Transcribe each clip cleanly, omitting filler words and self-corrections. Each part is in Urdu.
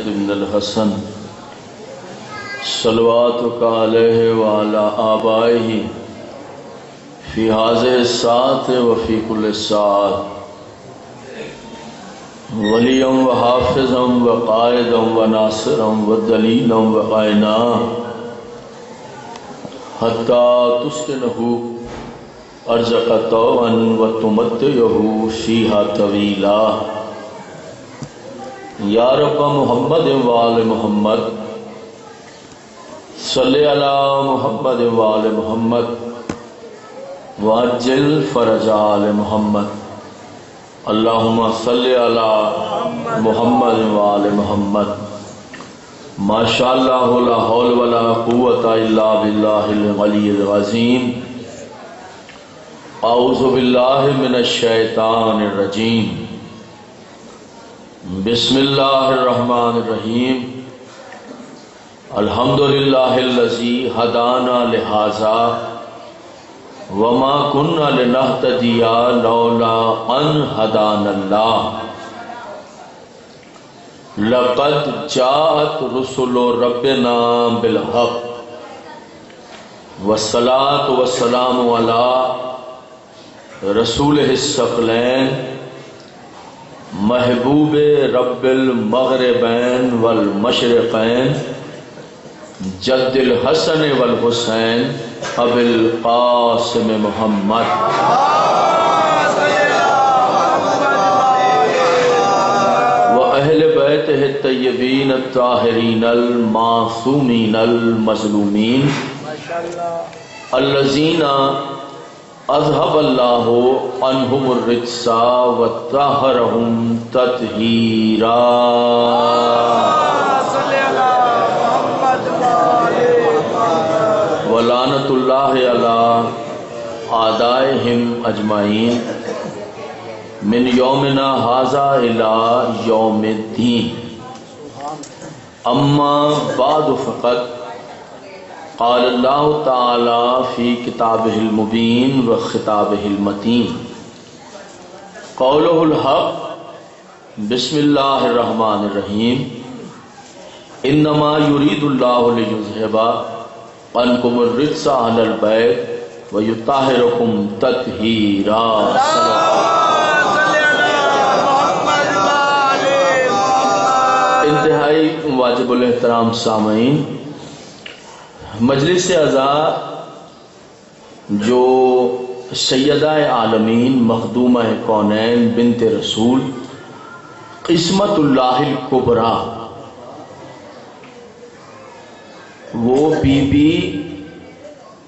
بن الحسن صلواتک علیہ وعلی آبائہ فی هذه الساعة وفی کل ساعة ولیا وحافظا وقائدا وناصرا ودلیلا وعینا حتی تسکنہ ارزق طوعا وتمتعہ فیہا طویلا یا رب محمد وآل محمد صلی علی محمد وآل محمد وعجل فرج آل محمد اللہم صلی علی محمد وآل محمد ما شاء اللہ لا حول ولا قوة الا باللہ العلی العظیم اعوذ باللہ من الشیطان الرجیم بسم اللہ الرحمن الرحیم الحمدللہ الذی ہدانا لہذا وما كنا لنہتدی لولا ان ہدانا اللہ لقد جاءت رسل ربنا بالحق والصلاة والسلام علی رسولہ الثقلین محبوب رب المغربین والمشرقین جد الحسن والحسین ابی القاسم محمد و اہل بیتہ الطیبین الطاہرین المعصومین المظلومین الذین اذهب اللہ عنہم الرجس وطہرہم تطہیرا ولعنۃ اللہ علی اعدائہم اجمعین من یومنا ھذا الی یوم الدین اما بعد فقط قال اللہ تعالی فی کتابہ المبین و خطابہ المتین قولہ الحق بسم اللہ الرحمن الرحیم انما یرید اللہ لیذھب عنکم الرجس اہل البیت ویطہرکم تطہیرا انتہائی واجب الاحترام سامعین، مجلس اعزاء جو سیدہ عالمین مخدومہ کونین بنت رسول قسمت اللہ الکبریٰ، وہ بی بی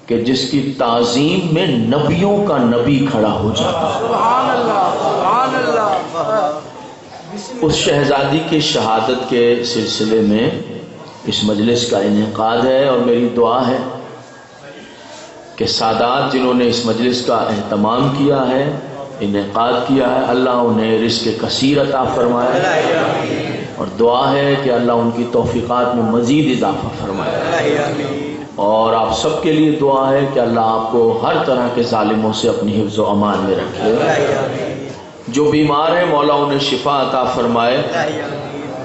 کہ جس کی تعظیم میں نبیوں کا نبی کھڑا ہو جاتا ہے، اس شہزادی کی شہادت کے سلسلے میں اس مجلس کا انعقاد ہے، اور میری دعا ہے کہ سادات جنہوں نے اس مجلس کا اہتمام کیا ہے، انعقاد کیا ہے، اللہ انہیں رزق کثیر عطا فرمائے، اور دعا ہے کہ اللہ ان کی توفیقات میں مزید اضافہ فرمائے، اور آپ سب کے لیے دعا ہے کہ اللہ آپ کو ہر طرح کے ظالموں سے اپنی حفظ و امان میں رکھے، جو بیمار ہیں مولا انہیں شفا عطا فرمائے،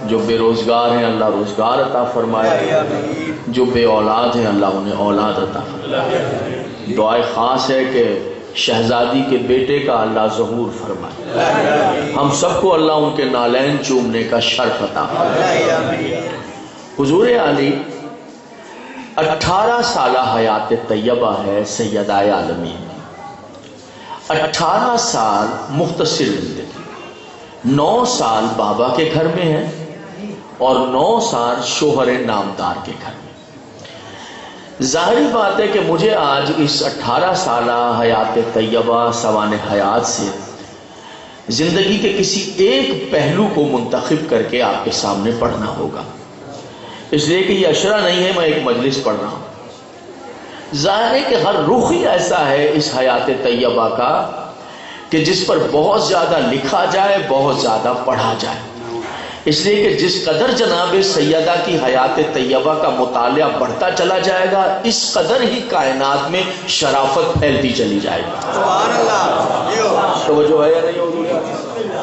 جو بے روزگار ہیں اللہ روزگار عطا فرمائے، جو بے اولاد ہیں اللہ انہیں اولاد عطا فرمائے۔ دعائے خاص ہے کہ شہزادی کے بیٹے کا اللہ ظہور فرمائے، ہم سب کو اللہ ان کے نالین چومنے کا شرف عطا فرمائے۔ حضور علی 18 سالہ حیات طیبہ ہے سیدہ عالمین، 18 سال مختصر زندگی، 9 سال بابا کے گھر میں ہے اور 9 سال شوہر نامدار کے گھر میں۔ ظاہری بات ہے کہ مجھے آج اس 18 سالہ حیات طیبہ سوانح حیات سے زندگی کے کسی ایک پہلو کو منتخب کر کے آپ کے سامنے پڑھنا ہوگا، اس لیے کہ یہ اشرہ نہیں ہے میں ایک مجلس پڑھ رہا ہوں۔ ظاہر ہے کہ ہر رخ ہی ایسا ہے اس حیات طیبہ کا کہ جس پر بہت زیادہ لکھا جائے، بہت زیادہ پڑھا جائے، اس لیے کہ جس قدر جناب سیدہ کی حیات طیبہ کا مطالعہ بڑھتا چلا جائے گا، اس قدر ہی کائنات میں شرافت پھیلتی چلی جائے گی۔ توجہ ہے یا نہیں؟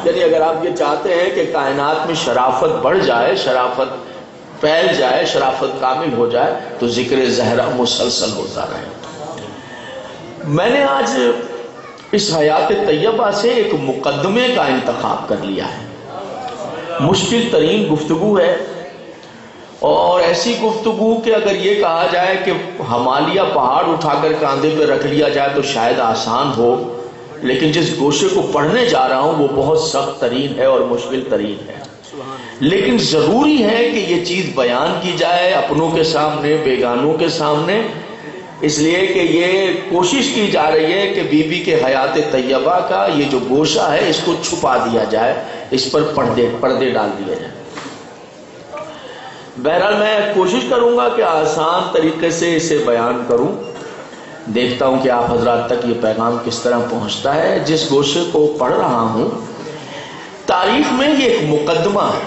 یعنی اگر آپ یہ چاہتے ہیں کہ کائنات میں شرافت بڑھ جائے، شرافت پھیل جائے، شرافت کامل ہو جائے، تو ذکر زہرا مسلسل ہوتا رہے۔ میں نے آج اس حیات طیبہ سے ایک مقدمے کا انتخاب کر لیا ہے۔ مشکل ترین گفتگو ہے، اور ایسی گفتگو کہ اگر یہ کہا جائے کہ ہمالیہ پہاڑ اٹھا کر کاندھے پہ رکھ لیا جائے تو شاید آسان ہو، لیکن جس گوشے کو پڑھنے جا رہا ہوں وہ بہت سخت ترین ہے اور مشکل ترین ہے، لیکن ضروری ہے کہ یہ چیز بیان کی جائے اپنوں کے سامنے، بیگانوں کے سامنے، اس لیے کہ یہ کوشش کی جا رہی ہے کہ بی بی کے حیات طیبہ کا یہ جو گوشہ ہے اس کو چھپا دیا جائے، اس پر پردے ڈال دیے جائیں۔ بہرحال میں کوشش کروں گا کہ آسان طریقے سے اسے بیان کروں، دیکھتا ہوں کہ آپ حضرات تک یہ پیغام کس طرح پہنچتا ہے۔ جس گوشے کو پڑھ رہا ہوں تاریخ میں یہ ایک مقدمہ ہے۔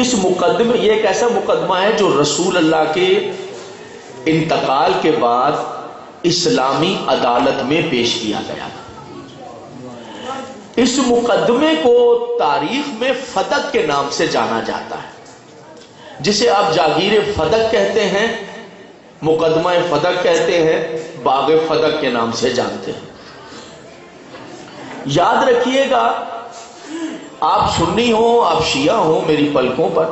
اس مقدمے، یہ ایک ایسا مقدمہ ہے جو رسول اللہ کے انتقال کے بعد اسلامی عدالت میں پیش کیا گیا تھا۔ اس مقدمے کو تاریخ میں فدق کے نام سے جانا جاتا ہے، جسے آپ جاگیر فدق کہتے ہیں، مقدمہ فدق کہتے ہیں، باغ فدق کے نام سے جانتے ہیں۔ یاد رکھیے گا، آپ سنی ہوں، آپ شیعہ ہوں میری پلکوں پر،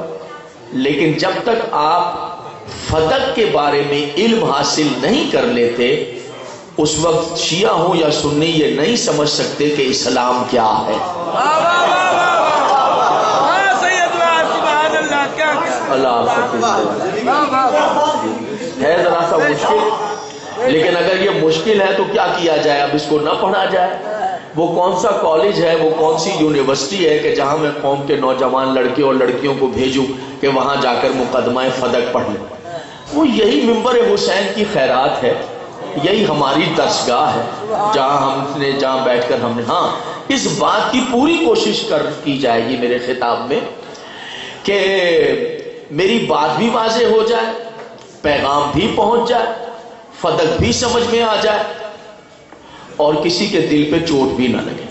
لیکن جب تک آپ فدق کے بارے میں علم حاصل نہیں کر لیتے اس وقت شیعہ ہوں یا سنی یہ نہیں سمجھ سکتے کہ اسلام کیا ہے۔ اللہ ہے ذرا سا مشکل، لیکن اگر یہ مشکل ہے تو کیا کیا جائے، اب اس کو نہ پڑھا جائے۔ وہ کون سا کالج ہے، وہ کون سی یونیورسٹی ہے کہ جہاں میں قوم کے نوجوان لڑکے اور لڑکیوں کو بھیجوں کہ وہاں جا کر مقدمہ فدق پڑھ لیں؟ وہ یہی منبر حسین کی خیرات ہے، یہی ہماری درسگاہ ہے جہاں بیٹھ کر ہم نے اس بات کی پوری کوشش کی جائے گی میرے خطاب میں کہ میری بات بھی واضح ہو جائے، پیغام بھی پہنچ جائے، فدق بھی سمجھ میں آ جائے، اور کسی کے دل پہ چوٹ بھی نہ لگے،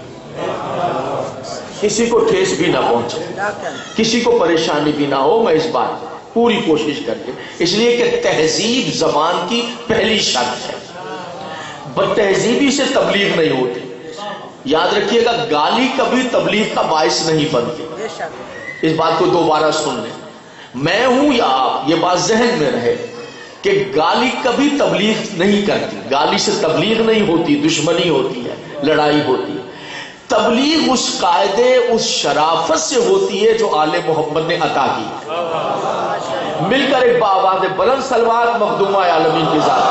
کسی کو ٹھیس بھی نہ پہنچے، کسی کو پریشانی بھی نہ ہو۔ میں اس بات پوری کوشش کر کے، اس لیے کہ تہذیب زبان کی پہلی شرط ہے، بد تہذیبی سے تبلیغ نہیں ہوتی۔ یاد رکھیے گا، گالی کبھی تبلیغ کا باعث نہیں بنتی، اس بات کو دوبارہ سن لیں، میں ہوں یا آپ، یہ بات ذہن میں رہے کہ گالی کبھی تبلیغ نہیں کرتی، گالی سے تبلیغ نہیں ہوتی، دشمنی ہوتی ہے، لڑائی ہوتی ہے۔ تبلیغ اس قاعدے، اس شرافت سے ہوتی ہے جو آل محمد نے عطا کی۔ مل کر ایک بآواز بلند صلوات مخدومہ عالمین کی ذات۔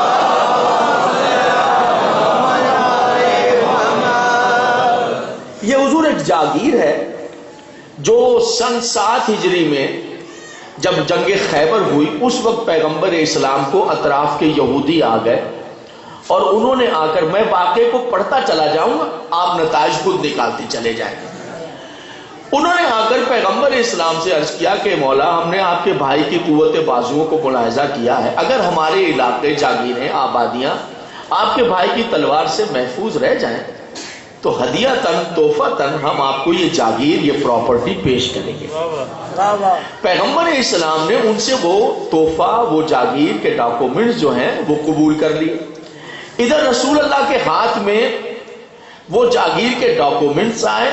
یہ حضور ایک جاگیر ہے جو سن 7 ہجری میں جب جنگ خیبر ہوئی اس وقت پیغمبر اسلام کو اطراف کے یہودی آ گئے، اور انہوں نے آ کر، میں واقعے کو پڑھتا چلا جاؤں گا، آپ نتائج خود نکالتے چلے جائیں گے، انہوں نے آ کر پیغمبر اسلام سے عرض کیا کہ مولا، ہم نے آپ کے بھائی کی قوت بازوؤں کو ملاحظہ کیا ہے، اگر ہمارے علاقے، جاگیریں، آبادیاں آپ کے بھائی کی تلوار سے محفوظ رہ جائیں تو ہدیہ تن، تحفہ تن، ہم آپ کو یہ جاگیر، یہ پراپرٹی پیش کریں گے۔ پیغمبر اسلام نے ان سے وہ تحفہ، وہ جاگیر کے ڈاکومنٹس جو ہیں وہ قبول کر لیے۔ ادھر رسول اللہ کے ہاتھ میں وہ جاگیر کے ڈاکومنٹس آئے،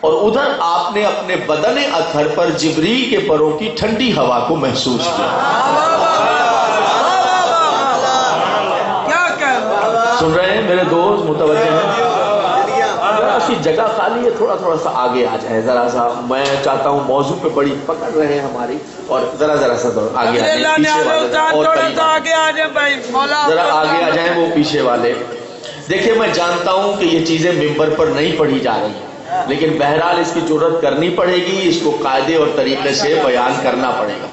اور ادھر آپ نے اپنے بدن اطہر پر جبریل کے پروں کی ٹھنڈی ہوا کو محسوس کیا۔ سن رہے ہیں میرے دوست، متوجہ ہیں؟ جگہ خالی ہے، تھوڑا سا آگے آ جائے، ذرا سا میں چاہتا ہوں موضوع پہ بڑی پکڑ رہے ہیں ہماری، اور ذرا سا آگے آ جائیں، پیچھے والے ذرا آگے آ جائیں، وہ پیچھے والے۔ دیکھیے، میں جانتا ہوں کہ یہ چیزیں ممبر پر نہیں پڑھی جا رہی، لیکن بہرحال اس کی جرات کرنی پڑے گی، اس کو قاعدے اور طریقے سے بیان کرنا پڑے گا۔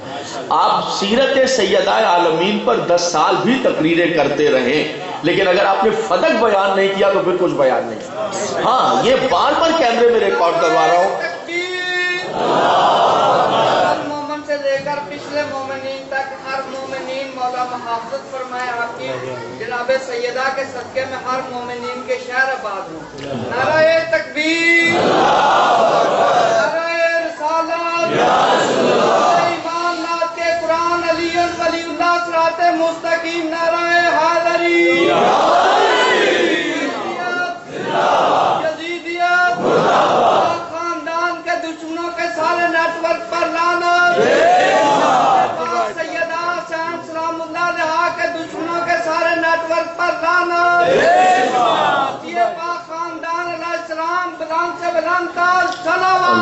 آپ سیرت سیدہ عالمین پر 10 سال بھی تقریریں کرتے رہیں، لیکن اگر آپ نے فدق بیان نہیں کیا تو پھر کچھ بیان نہیں۔ ہاں، یہ بار بار کیمرے میں ریکارڈ کروا رہا ہوں۔ مومن سے لے کر پچھلے مومنین تک ہر مومنین مولا محافظت فرمائے آپ کی جناب سیدہ کے صدقے میں ہر مومنین کے شہر آباد ہوں. نعرہ تکبیر، نعرہ رسالت، ایمان نعت کے قرآن، علی ولی اللہ صراط مستقیم، نعرہ حیدری، یزیدیت، خاندان کے دشمنوں کے سارے نیٹ ورک پر لعنت، سیدہ حسین سلام اللہ علیہا کے دشمنوں کے سارے نیٹ ورک پر لعنت، یہ پاک خاندان علیہ السلام بلند سے بلند تر صلوات.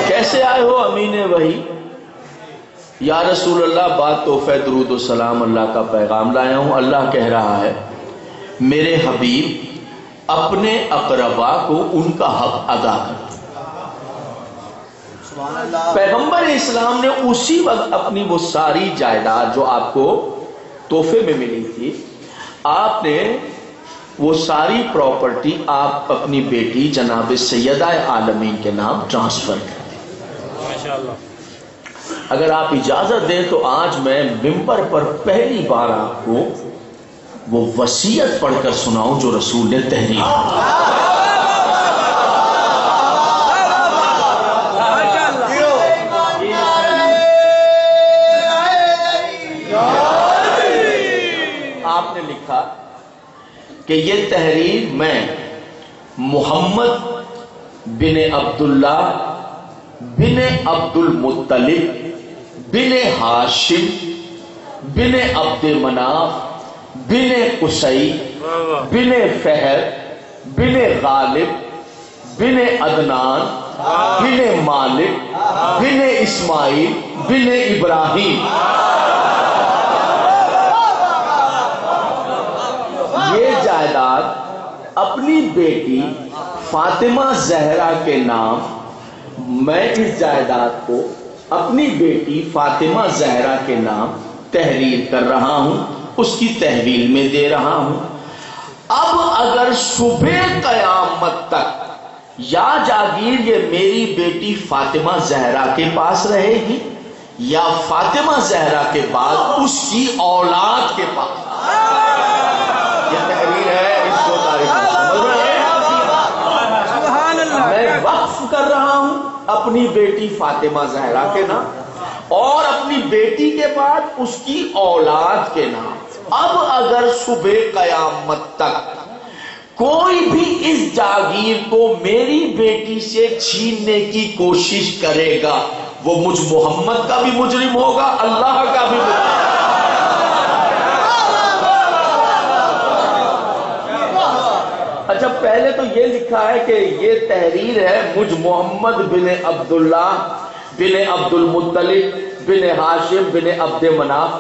کیسے آئے ہو امین وحی؟ یا رسول اللہ بات تحفہ درود و سلام اللہ کا پیغام لایا ہوں. اللہ کہہ رہا ہے میرے حبیب اپنے اقربا کو ان کا حق ادا کر. پیغمبر اسلام نے اسی وقت اپنی وہ ساری جائیداد جو آپ کو تحفے میں ملی تھی، آپ نے وہ ساری پراپرٹی آپ اپنی بیٹی جناب سیدہ عالمین کے نام ٹرانسفر کر دی. اگر آپ اجازت دیں تو آج میں ممبر پر پہلی بار آپ کو وہ وصیت پڑھ کر سناؤں جو رسول نے تحریر. آپ نے لکھا کہ یہ تحریر میں محمد بن عبداللہ بن عبد المطلب بن ہاشم بن عبد مناف بن قصی بن فہر بن غالب بن عدنان بن مالک بن اسماعیل بن ابراہیم یہ جائیداد اپنی بیٹی فاطمہ زہرا کے نام، میں اس جائیداد کو اپنی بیٹی فاطمہ زہرا کے نام تحریر کر رہا ہوں، اس کی تحویل میں دے رہا ہوں. اب اگر صبح قیامت تک یا جاگیر یہ میری بیٹی فاطمہ زہرا کے پاس رہے گی یا فاطمہ زہرا کے بعد اس کی اولاد کے پاس. یہ تحریر ہے اس 2 تاریخ میں. میں وقف کر رہا ہوں اپنی بیٹی فاطمہ زہرا کے نام اور اپنی بیٹی کے بعد اس کی اولاد کے نام. اب اگر صبح قیامت تک کوئی بھی اس جاگیر کو میری بیٹی سے چھیننے کی کوشش کرے گا وہ مجھ محمد کا بھی مجرم ہوگا، اللہ کا بھی مجرم. اچھا پہلے تو یہ لکھا ہے کہ یہ تحریر ہے مجھ محمد بن عبداللہ بن عبد المطلب بن ہاشم بن عبد مناف.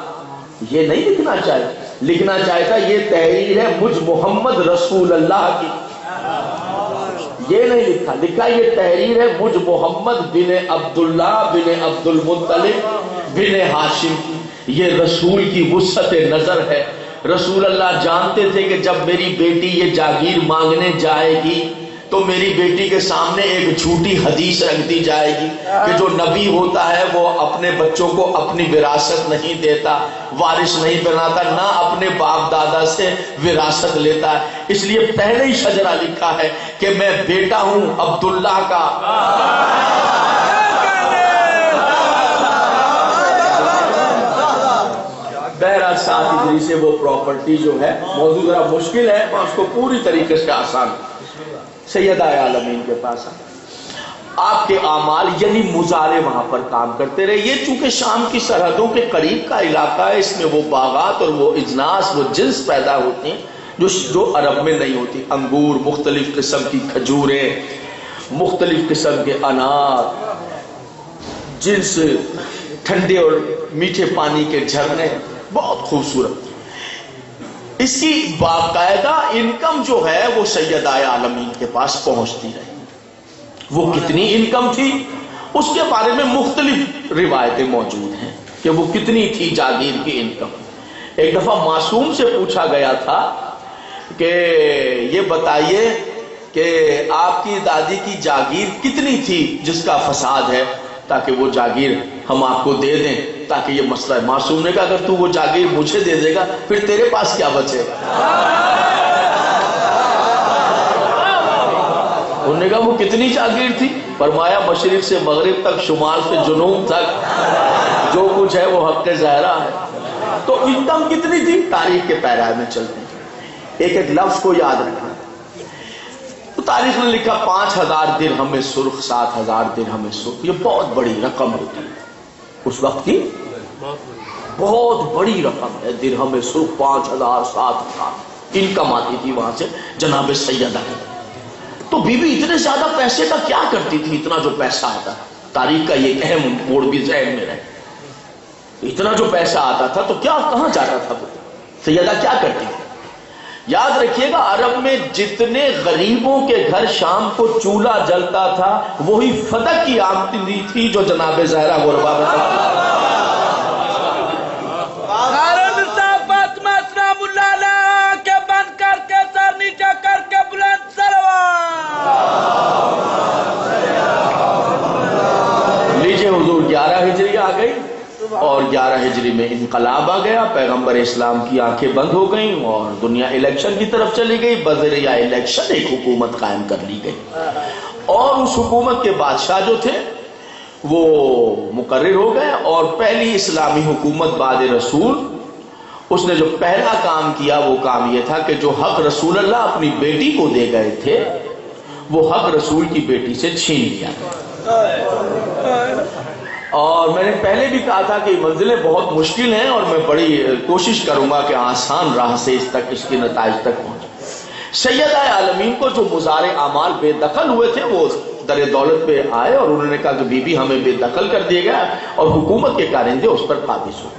یہ نہیں لکھنا چاہیے، لکھنا چاہیے تھا یہ تحریر ہے مجھ محمد رسول اللہ کی. یہ نہیں لکھا، لکھا یہ تحریر ہے مجھ محمد بن عبداللہ بن عبد المطلب بن ہاشم. یہ رسول کی وسعت نظر ہے. رسول اللہ جانتے تھے کہ جب میری بیٹی یہ جاگیر مانگنے جائے گی تو میری بیٹی کے سامنے ایک جھوٹی حدیث رکھ دی جائے گی کہ جو نبی ہوتا ہے وہ اپنے بچوں کو اپنی وراثت نہیں دیتا، وارث نہیں بناتا، نہ اپنے باپ دادا سے وراثت لیتا ہے. اس لیے پہلے ہی شجرہ لکھا ہے کہ میں بیٹا ہوں عبداللہ کا. بہرحال 7 ہجری سے وہ پراپرٹی جو ہے موضوع ذرا مشکل ہے، میں اس کو پوری طریقے سے آسان سیدہ عالمین کے پاس آپ کے اعمال یعنی مزارع وہاں پر کام کرتے رہے. یہ چونکہ شام کی سرحدوں کے قریب کا علاقہ ہے، اس میں وہ باغات اور وہ اجناس وہ جنس پیدا ہوتی ہیں جو عرب میں نہیں ہوتی. انگور، مختلف قسم کی کھجوریں، مختلف قسم کے انار، جنس ٹھنڈے اور میٹھے پانی کے جھرنے، بہت خوبصورت. اس کی باقاعدہ انکم جو ہے وہ سیدہ عالمین کے پاس پہنچتی رہی. وہ کتنی انکم تھی اس کے بارے میں مختلف روایتیں موجود ہیں کہ وہ کتنی تھی جاگیر کی انکم. ایک دفعہ معصوم سے پوچھا گیا تھا کہ یہ بتائیے کہ آپ کی دادی کی جاگیر کتنی تھی جس کا فساد ہے تاکہ وہ جاگیر ہم آپ کو دے دیں تاکہ یہ مسئلہ ہے. معصوم نے کہا اگر تو وہ جاگیر مجھے دے دے گا پھر تیرے پاس کیا بچے گا؟ انہوں نے کہا وہ کتنی جاگیر تھی؟ فرمایا مشرق سے مغرب تک، شمال سے جنوب تک جو کچھ ہے وہ حق زہرا ہے. تو انکم کتنی تھی؟ تاریخ کے پیرائے میں چلتے ہیں، ایک ایک لفظ کو یاد رکھنا. تو تاریخ نے لکھا 5000 درہم سرخ، 7000 درہم سرخ. یہ بہت بڑی رقم ہوتی ہے اس وقت کی، بہت بڑی رقم ہے. درہم سرخ 5000 7000 انکم آتی تھی وہاں سے جناب سیدہ کی. تو بی بی اتنے زیادہ پیسے کا کیا کرتی تھی؟ اتنا جو پیسہ آتا، تاریخ کا یہ اہم موڑ بھی ذہن میں رہے. اتنا جو پیسہ آتا تھا تو کیا کہاں جاتا تھا؟ سیدہ کیا کرتی تھی؟ یاد رکھیے گا عرب میں جتنے غریبوں کے گھر شام کو چولہا جلتا تھا وہی فدق کی آمدنی تھی جو جناب زہرا غربا بتاتی. لیجیے حضور 11 ہجری آ گئی اور 11 ہجری میں انقلاب آ گیا. پیغمبر اسلام کی آنکھیں بند ہو گئیں اور دنیا الیکشن کی طرف چلی گئی. بذریعہ الیکشن ایک حکومت قائم کر لی گئی اور اس حکومت کے بادشاہ جو تھے وہ مقرر ہو گئے. اور پہلی اسلامی حکومت بعد رسول، اس نے جو پہلا کام کیا وہ کام یہ تھا کہ جو حق رسول اللہ اپنی بیٹی کو دے گئے تھے وہ حق رسول کی بیٹی سے چھین لیا. اور میں نے پہلے بھی کہا تھا کہ منزلیں بہت مشکل ہیں اور میں بڑی کوشش کروں گا کہ آسان راہ سے اس کے نتائج تک پہنچے. سیدہ عالمین کو جو مزار اعمال بے دخل ہوئے تھے وہ در دولت پہ آئے اور انہوں نے کہا کہ بی بی ہمیں بے دخل کر دیا گیا اور حکومت کے کارندے اس پر قابض ہوئے.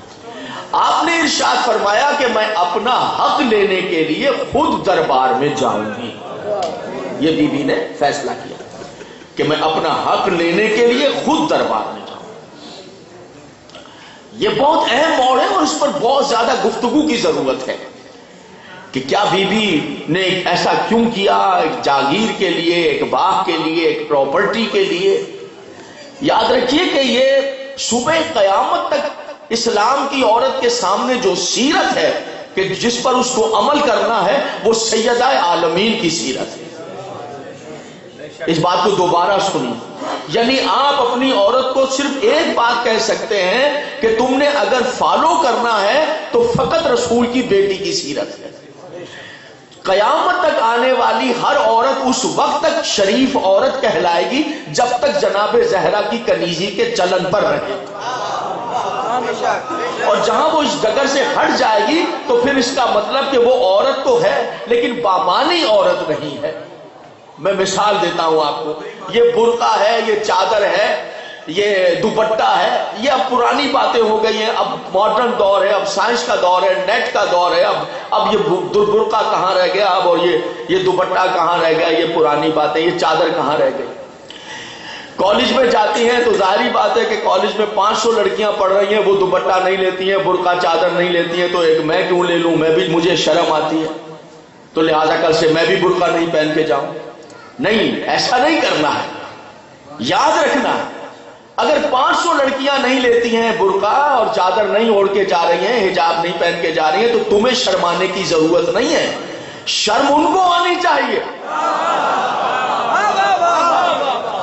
آپ نے ارشاد فرمایا کہ میں اپنا حق لینے کے لیے خود دربار میں جاؤں گی. یہ بی بی نے فیصلہ کیا کہ میں اپنا حق لینے کے لیے خود دربار میں جاؤں. یہ بہت اہم موڑ ہے اور اس پر بہت زیادہ گفتگو کی ضرورت ہے کہ کیا بی بی نے ایسا کیوں کیا؟ ایک جاگیر کے لیے، ایک باغ کے لیے، ایک پراپرٹی کے لیے. یاد رکھیے کہ یہ صبح قیامت تک اسلام کی عورت کے سامنے جو سیرت ہے کہ جس پر اس کو عمل کرنا ہے وہ سیدہ عالمین کی سیرت ہے. اس بات کو دوبارہ سنیں. یعنی آپ اپنی عورت کو صرف ایک بات کہہ سکتے ہیں کہ تم نے اگر فالو کرنا ہے تو فقط رسول کی بیٹی کی سیرت ہے. قیامت تک آنے والی ہر عورت اس وقت تک شریف عورت کہلائے گی جب تک جناب زہرا کی کنیزی کے چلن پر رہے. اور جہاں وہ اس ڈگر سے ہٹ جائے گی تو پھر اس کا مطلب کہ وہ عورت تو ہے لیکن بامانی عورت نہیں ہے. میں مثال دیتا ہوں آپ کو. یہ برقع ہے، یہ چادر ہے، یہ دوپٹہ ہے، یہ اب پرانی باتیں ہو گئی ہیں. اب ماڈرن دور ہے، اب سائنس کا دور ہے، نیٹ کا دور ہے. اب یہ برقع کہاں رہ گیا اب، اور یہ دوپٹہ کہاں رہ گیا؟ یہ پرانی باتیں. یہ چادر کہاں رہ گئی؟ کالج میں جاتی ہیں تو ظاہری بات ہے کہ کالج میں 500 لڑکیاں پڑھ رہی ہیں، وہ دوپٹہ نہیں لیتی ہیں، برقع چادر نہیں لیتی ہیں، تو ایک میں کیوں لے لوں؟ مجھے شرم آتی ہے تو لہذا کل سے میں بھی برقع نہیں پہن کے جاؤں. نہیں، ایسا نہیں کرنا ہے. یاد رکھنا ہے اگر 500 لڑکیاں نہیں لیتی ہیں برقع اور چادر نہیں اوڑھ کے جا رہی ہیں، حجاب نہیں پہن کے جا رہی ہیں، تو تمہیں شرمانے کی ضرورت نہیں ہے. شرم ان کو آنی چاہیے.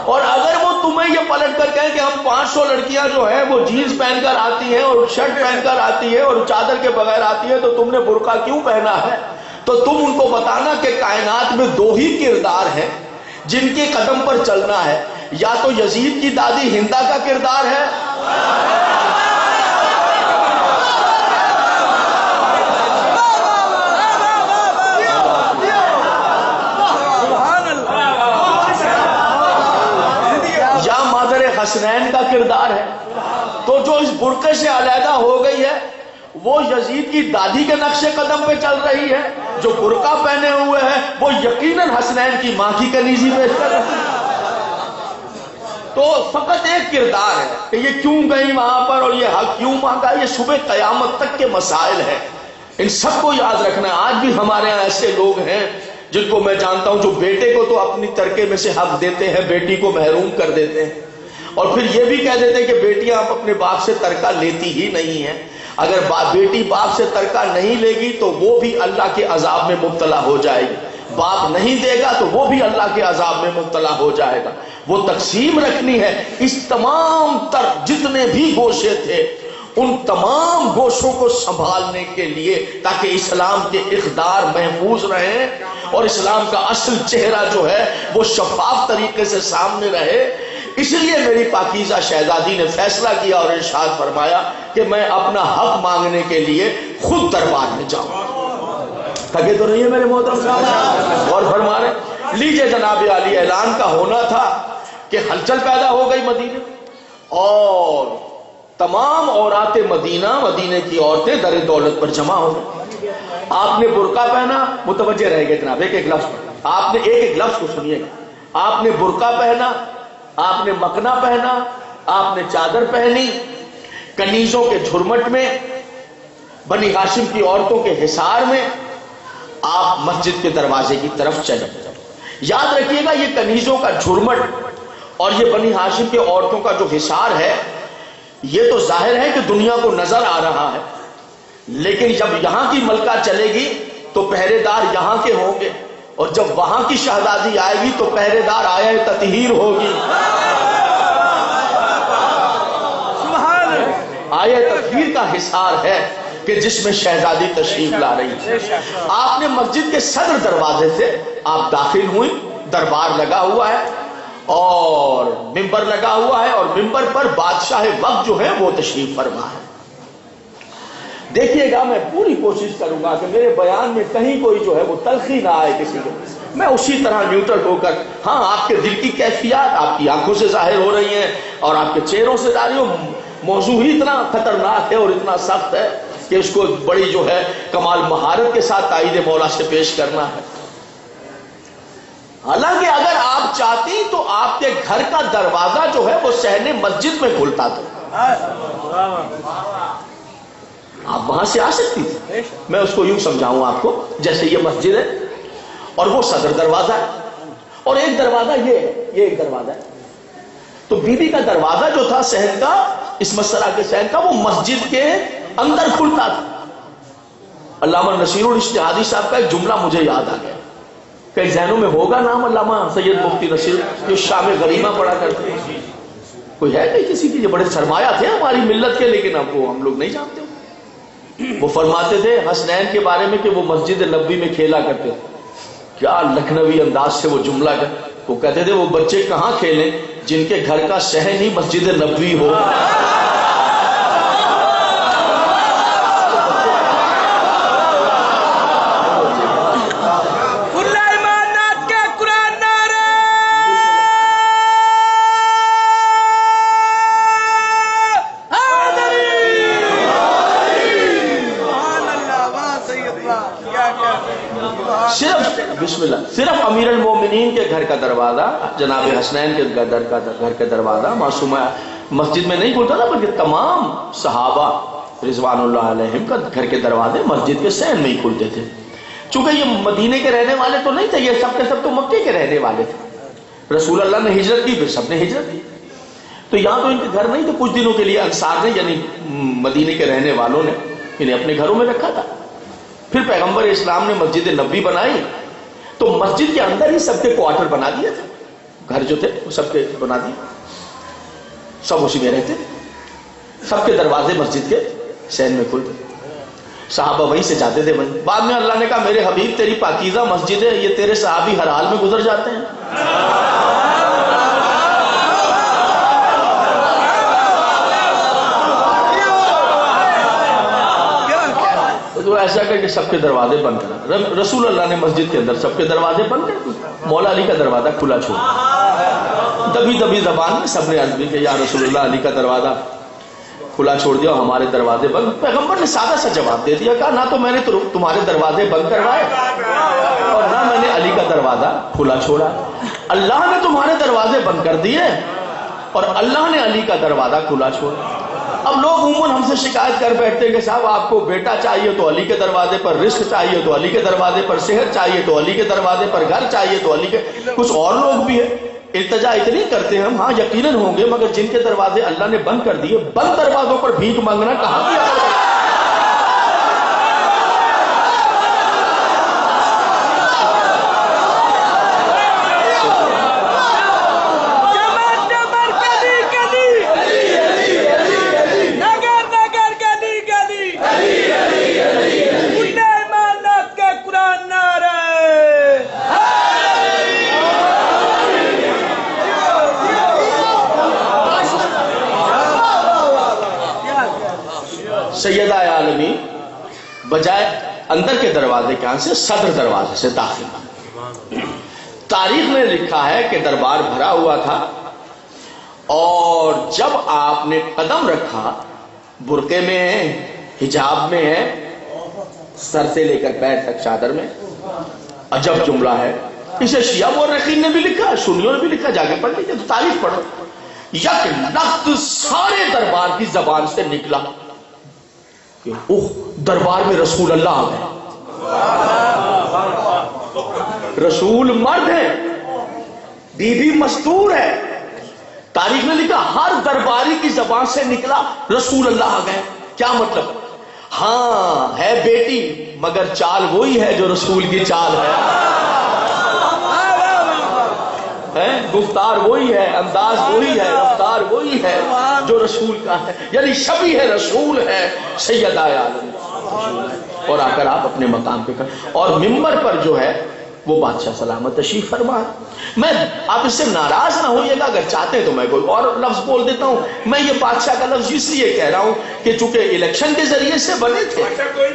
اور اگر وہ تمہیں یہ پلٹ کر کہیں کہ ہم 500 لڑکیاں جو ہیں وہ جینز پہن کر آتی ہیں اور شرٹ پہن کر آتی ہیں اور چادر کے بغیر آتی ہیں تو تم نے برقع کیوں پہنا ہے، تو تم ان کو بتانا کہ کائنات میں 2 ہی کردار ہیں جن کے قدم پر چلنا ہے. یا تو یزید کی دادی ہندا کا کردار ہے یا مادر حسنین کا کردار ہے. تو جو اس برقعے سے علیحدہ ہو گئی ہے وہ یزید کی دادی کے نقش قدم پہ چل رہی ہے. جو برقع پہنے ہوئے ہیں وہ یقیناً حسنین کی ماں کی کنیزی پیش کر رہے ہیں. تو فقط ایک کردار ہے کہ یہ کیوں گئی وہاں پر اور یہ حق کیوں مانگا. یہ صبح قیامت تک کے مسائل ہیں، ان سب کو یاد رکھنا ہے. آج بھی ہمارے ہاں ایسے لوگ ہیں جن کو میں جانتا ہوں جو بیٹے کو تو اپنی ترکے میں سے حق دیتے ہیں، بیٹی کو محروم کر دیتے ہیں. اور پھر یہ بھی کہہ دیتے کہ بیٹیاں اپنے باپ سے ترکہ لیتی ہی نہیں ہیں. اگر بیٹی باپ سے ترکہ نہیں لے گی تو وہ بھی اللہ کے عذاب میں مبتلا ہو جائے گی. باپ نہیں دے گا تو وہ بھی اللہ کے عذاب میں مبتلا ہو جائے گا. وہ تقسیم رکھنی ہے. اس تمام تر جتنے بھی گوشے تھے ان تمام گوشوں کو سنبھالنے کے لیے تاکہ اسلام کے اقدار محفوظ رہیں اور اسلام کا اصل چہرہ جو ہے وہ شفاف طریقے سے سامنے رہے. اس لیے میری پاکیزہ شہزادی نے فیصلہ کیا اور ارشاد فرمایا کہ میں اپنا حق مانگنے کے لیے خود دربار میں جاؤں. تھکے تو نہیں ہے میرے محترم صاحب؟ اور فرما رہے لیجئے جناب عالی اعلان کا ہونا تھا کہ ہلچل پیدا ہو گئی مدینے اور تمام عورات مدینے کی عورتیں در دولت پر جمع ہو گئی. آپ نے برقع پہنا, متوجہ رہ گئے جناب ایک لفظ آپ نے ایک لفظ کو سنیے گا. آپ نے برقع پہنا, آپ نے مکنا پہنا, آپ نے چادر پہنی, کنیزوں کے جھرمٹ میں, بنی ہاشم کی عورتوں کے حصار میں آپ مسجد کے دروازے کی طرف چلے. یاد رکھیے گا یہ کنیزوں کا جھرمٹ اور یہ بنی ہاشم کی عورتوں کا جو حصار ہے یہ تو ظاہر ہے کہ دنیا کو نظر آ رہا ہے, لیکن جب یہاں کی ملکہ چلے گی تو پہرے دار یہاں کے ہوں گے, اور جب وہاں کی شہزادی آئے گی تو پہرے دار آیا تطہیر ہوگی. آیا تطہیر کا حصار ہے کہ جس میں شہزادی تشریف لا رہی ہے. آپ نے مسجد کے صدر دروازے سے آپ داخل ہوئی, دربار لگا ہوا ہے اور ممبر لگا ہوا ہے اور ممبر پر بادشاہ وقت جو ہے وہ تشریف فرما ہے. دیکھیے گا میں پوری کوشش کروں گا کہ میرے بیان میں کہیں کوئی جو ہے وہ تلخی نہ آئے کسی کو. میں اسی طرح نیوٹرل ہو کر, ہاں آپ کے دل کی کیفیات آپ کی آنکھوں سے ظاہر ہو رہی ہیں اور آپ کے چہروں سے ظاہر ہو. موضوع ہی اتنا خطرناک ہے اور اتنا سخت ہے کہ اس کو بڑی جو ہے کمال مہارت کے ساتھ تائید مولا سے پیش کرنا ہے. حالانکہ اگر آپ چاہتی تو آپ کے گھر کا دروازہ جو ہے وہ صحن مسجد میں کھلتا تھا, آپ وہاں سے آ سکتی تھی. میں اس کو یوں سمجھاؤں آپ کو, جیسے یہ مسجد ہے اور وہ صدر دروازہ ہے اور ایک دروازہ یہ ایک دروازہ ہے. تو بی بی کا دروازہ جو تھا صحن کا, اس مسئلہ کے صحن کا, وہ مسجد کے اندر کھلتا تھا. علامہ نصیر الاجتہادی صاحب کا ایک جملہ مجھے یاد آ گیا, کئی ذہنوں میں ہوگا نام علامہ سید مفتی نصیر جو شام غریبہ پڑھا کرتے ہیں. کوئی ہے کہ کسی کے, یہ بڑے سرمایہ تھے ہماری ملت کے, لیکن اب وہ ہم لوگ نہیں جانتے. وہ فرماتے تھے حسنین کے بارے میں کہ وہ مسجد نبوی میں کھیلا کرتے تھے. کیا لکھنوی انداز سے وہ جملہ ہے. وہ کہتے تھے وہ بچے کہاں کھیلیں جن کے گھر کا صحن ہی مسجد نبوی ہو. صرف امیر المومنین کے گھر کا دروازہ, جناب حسنین کے گھر کا دروازہ معصومہ مسجد میں نہیں کھلتا تھا, بلکہ تمام صحابہ رضوان اللہ علیہم کا گھر کے دروازے مسجد کے صحن میں ہی کھلتے تھے. چونکہ یہ مدینے کے رہنے والے تو نہیں تھے, یہ سب کے سب تو مکے کے رہنے والے تھے. رسول اللہ نے ہجرت کی, پھر سب نے ہجرت کی, تو یہاں تو ان کے گھر نہیں تھے. کچھ دنوں کے لیے انصار نے یعنی مدینے کے رہنے والوں نے انہیں اپنے گھروں میں رکھا تھا. پھر پیغمبر اسلام نے مسجد نبوی بنائی تو مسجد کے اندر ہی سب کے کوارٹر بنا دیے تھے. گھر جو تھے وہ سب کے بنا دیے, سب اسی میں رہتے, سب کے دروازے مسجد کے صحن میں کھلتے, صحابہ وہیں سے جاتے تھے. بعد میں اللہ نے کہا میرے حبیب تیری پاکیزہ مسجد ہے, یہ تیرے صحابی ہر حال میں گزر جاتے ہیں. تو ایسا کہ سب کے دروازے بند کرا. رسول اللہ نے مسجد کے اندر سب کے دروازے بند کر دیے, مولا علی کا دروازہ کھلا چھوڑا. دبی زبان میں سب نے عرض کی کہ یا رسول اللہ, علی کا دروازہ کھلا چھوڑ دیا, ہمارے دروازے بند. پیغمبر نے سادہ سا جواب دے دیا, کہا نہ تو میں نے تمہارے دروازے بند کروائے اور نہ میں نے علی کا دروازہ کھلا چھوڑا. اللہ نے تمہارے دروازے بند کر دیے اور اللہ نے علی کا دروازہ کھلا چھوڑا. اب لوگ عموماً ہم سے شکایت کر بیٹھتے ہیں کہ صاحب آپ کو بیٹا چاہیے تو علی کے دروازے پر, رزق چاہیے تو علی کے دروازے پر, صحت چاہیے تو علی کے دروازے پر, گھر چاہیے تو علی کے. کچھ اور لوگ بھی ہیں التجا اتنی کرتے ہیں ہم، ہاں یقیناً ہوں گے، مگر جن کے دروازے اللہ نے بند کر دیے، بند دروازوں پر بھیک مانگنا کہاں کیا؟ سیدہ عالمی بجائے اندر کے دروازے کے یہاں سے صدر دروازے سے داخل ہوئی۔ تاریخ نے لکھا ہے کہ دربار بھرا ہوا تھا، اور جب آپ نے قدم رکھا، برقعے میں ہے، حجاب میں ہے، سر سے لے کر پیر تک چادر میں، عجب جملہ ہے، اسے شیعہ مورخین نے بھی لکھا، سنیوں نے بھی لکھا، جا کے پڑھ لیجیے تو تاریخ پڑھو۔ یک لفظ سارے دربار کی زبان سے نکلا کہ اوہ دربار میں رسول اللہ آ گئے۔ رسول مرد ہے، بی بی مستور ہے، تاریخ نے لکھا ہر درباری کی زبان سے نکلا رسول اللہ آ گئے۔ کیا مطلب؟ ہاں ہے بیٹی، مگر چال وہی ہے جو رسول کی چال ہے، گفتار وہی ہے، انداز وہی ہے، رفتار وہی ہے جو رسول کا ہے، یعنی شبیہ رسول ہے سیدہ عالم، اور آ کر آپ اپنے مقام پہ کر، اور ممبر پر جو ہے وہ بادشاہ سلامت تشریف فرما ہے۔ میں آپ اس سے ناراض نہ ہوئیے گا، اگر چاہتے ہیں تو میں کوئی اور لفظ بول دیتا ہوں۔ میں یہ بادشاہ کا لفظ اس لیے کہہ رہا ہوں کہ چونکہ الیکشن کے ذریعے سے بنے تھے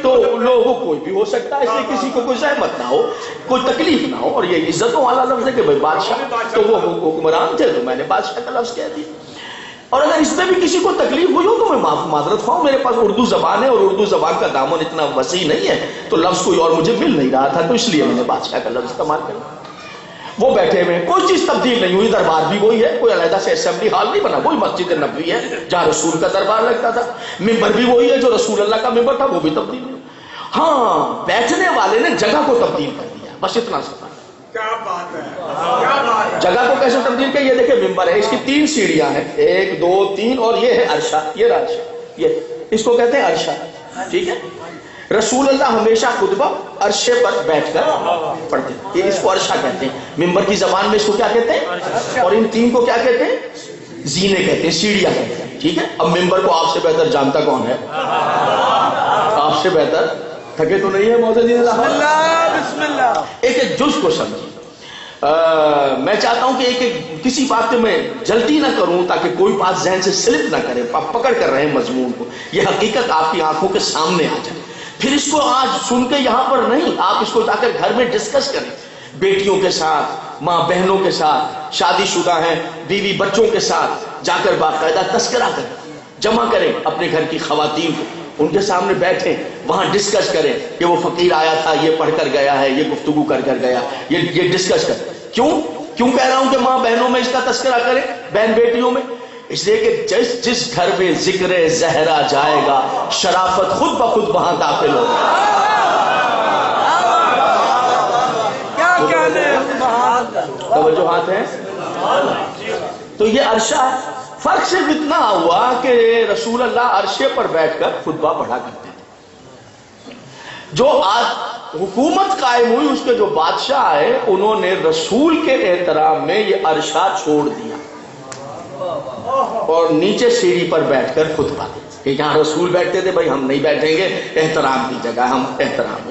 تو لوگوں کوئی بھی ہو سکتا ہے، اس لیے کسی کو کوئی زحمت نہ ہو، کوئی تکلیف نہ ہو، اور یہ عزتوں والا لفظ ہے کہ بھائی بادشاہ تو وہ حکمران تھے تو میں نے بادشاہ کا لفظ کہہ دیا۔ اور اگر اس میں بھی کسی کو تکلیف ہوئی ہو تو میں معذرت خواہ، میرے پاس اردو زبان ہے اور اردو زبان کا دامن اتنا وسیع نہیں ہے، تو لفظ کوئی اور مجھے مل نہیں رہا تھا، تو اس لیے میں نے بادشاہ کا لفظ استعمال کیا۔ وہ بیٹھے ہوئے، کوئی چیز تبدیل نہیں ہوئی، دربار بھی وہی ہے، کوئی علیحدہ سے اسمبلی ہال نہیں بنا، وہی مسجد نبوی ہے جہاں رسول کا دربار لگتا تھا، ممبر بھی وہی ہے جو رسول اللہ کا ممبر تھا، وہ بھی تبدیل نہیں۔ ہاں بیٹھنے والے نے جگہ کو تبدیل کر دیا، بس اتنا سا۔ کیا بات ہے، کیا بات ہے۔ جگہ کو کیسے تبدیل کیا؟ یہ دیکھیں ممبر ہے، اس کی 3 سیڑھیاں ہیں، 1 2 3، اور یہ ہے عرشہ، یہ عرشہ، یہ اس کو کہتے ہیں عرشہ، ٹھیک ہے۔ رسول اللہ ہمیشہ خطبہ عرشے پر بیٹھ کر پڑھتے ہیں، یہ اس کو عرشہ کہتے ہیں، ممبر کی زبان میں اس کو کیا کہتے ہیں، اور ان 3 کو کیا کہتے ہیں؟ زینے کہتے ہیں، سیڑھیاں کہتے ہیں، ٹھیک ہے۔ اب ممبر کو آپ سے بہتر جانتا کون ہے؟ آپ سے بہتر، تھکے تو نہیں ہے معززین اللہ؟ بسم اللہ۔ ایک ایک جز کو سمجھیں۔ میں چاہتا ہوں کہ کسی بات پہ میں جلدی نہ کروں تاکہ کوئی بات ذہن سے سلپ نہ کرے، آپ پکڑ کر رہے ہیں مضمون کو، یہ حقیقت آپ کی آنکھوں کے سامنے آ جائے، پھر اس کو آج سن کے یہاں پر نہیں، آپ اس کو جا کر گھر میں ڈسکس کریں، بیٹیوں کے ساتھ، ماں بہنوں کے ساتھ، شادی شدہ ہیں بیوی بچوں کے ساتھ جا کر باقاعدہ تذکرہ کریں، جمع کریں اپنے گھر کی خواتین کو، ان کے سامنے بیٹھیں، وہاں ڈسکس کریں کہ وہ فقیر آیا تھا، یہ پڑھ کر گیا ہے، یہ گفتگو کر کر گیا، یہ ڈسکس کریں۔ کیوں کہہ رہا ہوں کہ ماں بہنوں میں اس کا تذکرہ کریں، بہن بیٹیوں میں؟ اس لیے کہ جس گھر میں ذکر زہرا جائے گا، شرافت خود بخود وہاں داخل ہوگا۔ کیا کہنے، توجہات ہیں؟ تو یہ عرشہ ہے، فرق صرف اتنا ہوا کہ رسول اللہ عرشے پر بیٹھ کر خطبہ پڑھا کرتے تھے۔ جو آج حکومت قائم ہوئی، اس کے جو بادشاہ آئے، انہوں نے رسول کے احترام میں یہ عرشہ چھوڑ دیا اور نیچے سیڑھی پر بیٹھ کر خطبہ دیتے کہ جہاں رسول بیٹھتے تھے بھائی ہم نہیں بیٹھیں گے، احترام کی جگہ ہم احترام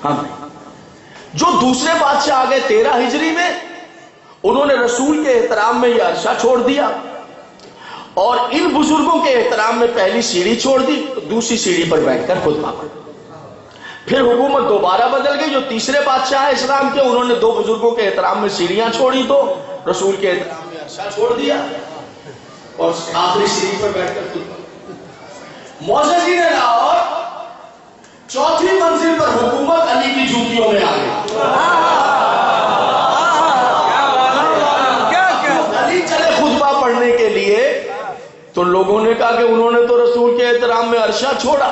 ہم۔ جو دوسرے بادشاہ آ گئے 13 ہجری میں، انہوں نے رسول کے احترام میں یہ عرشہ چھوڑ دیا اور ان بزرگوں کے احترام میں پہلی سیڑھی چھوڑ دی، دوسری سیڑھی پر بیٹھ کر خطبہ پڑھا۔ پھر حکومت دوبارہ بدل گئی، جو تیسرے بادشاہ اسلام کے، انہوں نے 2 بزرگوں کے احترام میں سیڑھیاں چھوڑی، تو رسول کے احترام میں عرشہ چھوڑ دیا اور آخری سیڑھی پر بیٹھ کر خطبہ۔ معززین لاہور، 4تھی منزل پر حکومت علی کی جوتیوں میں آ گئی۔ علی چلے خطبہ پڑھنے کے لیے تو لوگوں نے کہا کہ انہوں نے تو رسول کے احترام میں عرشہ چھوڑا،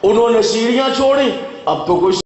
انہوں نے سیڑھیاں چھوڑی، اب تو کوئی